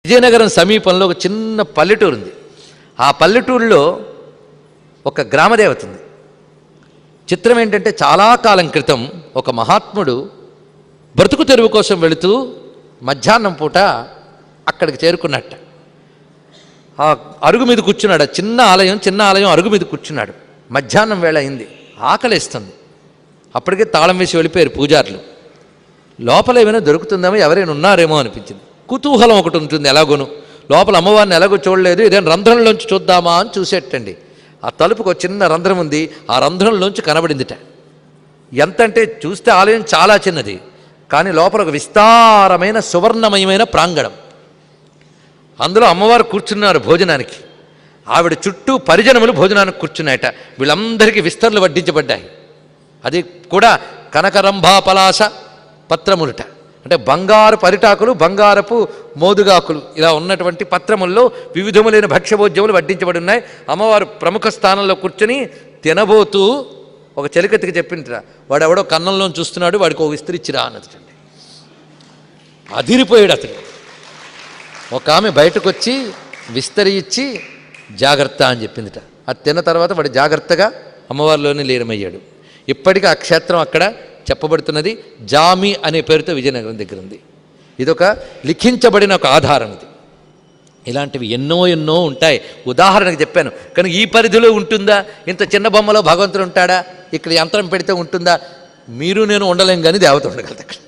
విజయనగరం సమీపంలో ఒక చిన్న పల్లెటూరు ఉంది. ఆ పల్లెటూరులో ఒక గ్రామదేవత ఉంది. చిత్రం ఏంటంటే చాలా కాలం క్రితం ఒక మహాత్ముడు బ్రతుకు తెరువు కోసం వెళుతూ మధ్యాహ్నం పూట అక్కడికి చేరుకున్నట్ట. ఆ అరుగు మీద కూర్చున్నాడు. చిన్న ఆలయం అరుగు మీద కూర్చున్నాడు. మధ్యాహ్నం వేళ అయింది, ఆకలిస్తుంది. అప్పటికే తాళం వేసి వెళ్ళిపోయారు పూజారులు. లోపల ఏమైనా దొరుకుతుందేమో, ఎవరైనా ఉన్నారేమో అనిపించింది. కుతూహలం ఒకటి ఉంటుంది ఎలాగోను. లోపల అమ్మవారిని ఎలాగో చూడలేదు, ఏదైనా రంధ్రంలోంచి చూద్దామా అని చూసేటండి. ఆ తలుపుకు ఒక చిన్న రంధ్రం ఉంది. ఆ రంధ్రంలోంచి కనబడిందిట. ఎంతంటే చూస్తే ఆలయం చాలా చిన్నది, కానీ లోపల ఒక విస్తారమైన సువర్ణమయమైన ప్రాంగణం. అందులో అమ్మవారు కూర్చున్నారు భోజనానికి. ఆవిడ చుట్టూ పరిజనములు భోజనానికి కూర్చున్నాయట. వీళ్ళందరికీ విస్తరలు వడ్డించబడ్డాయి. అది కూడా కనకరంభాపలాస పత్రములుట, అంటే బంగారు పరిటాకులు, బంగారపు మోదుగాకులు ఇలా ఉన్నటువంటి పత్రముల్లో వివిధములైన భక్ష్యభోజ్యములు వడ్డించబడి ఉన్నాయి. అమ్మవారు ప్రముఖ స్థానంలో కూర్చొని తినబోతూ ఒక చెలికత్తికి చెప్పిందిరా, వాడెవడో కన్నంలో చూస్తున్నాడు, వాడికి ఒక విస్తరి ఇచ్చిరా అన్నదండి. అదిరిపోయాడు అతడు. ఒక ఆమె బయటకు వచ్చి విస్తరి ఇచ్చి జాగ్రత్త అని చెప్పిందిట. అది తిన్న తర్వాత వాడు జాగ్రత్తగా అమ్మవారిలోనే లీనమయ్యాడు. ఇప్పటికీ ఆ క్షేత్రం అక్కడ చెప్పబడుతున్నది. జామి అనే పేరుతో విజయనగరం దగ్గర ఉంది. ఇదొక లిఖించబడిన ఒక ఆధారం. ఇది ఇలాంటివి ఎన్నో ఎన్నో ఉంటాయి. ఉదాహరణకు చెప్పాను, కానీ ఈ పరిధిలో ఉంటుందా? ఇంత చిన్న బొమ్మలో భగవంతుడు ఉంటాడా? ఇక్కడ యంత్రం పెడితే ఉంటుందా? మీరు నేను ఉండలేం, కానీ దేవత ఉండగలదు అక్కడ.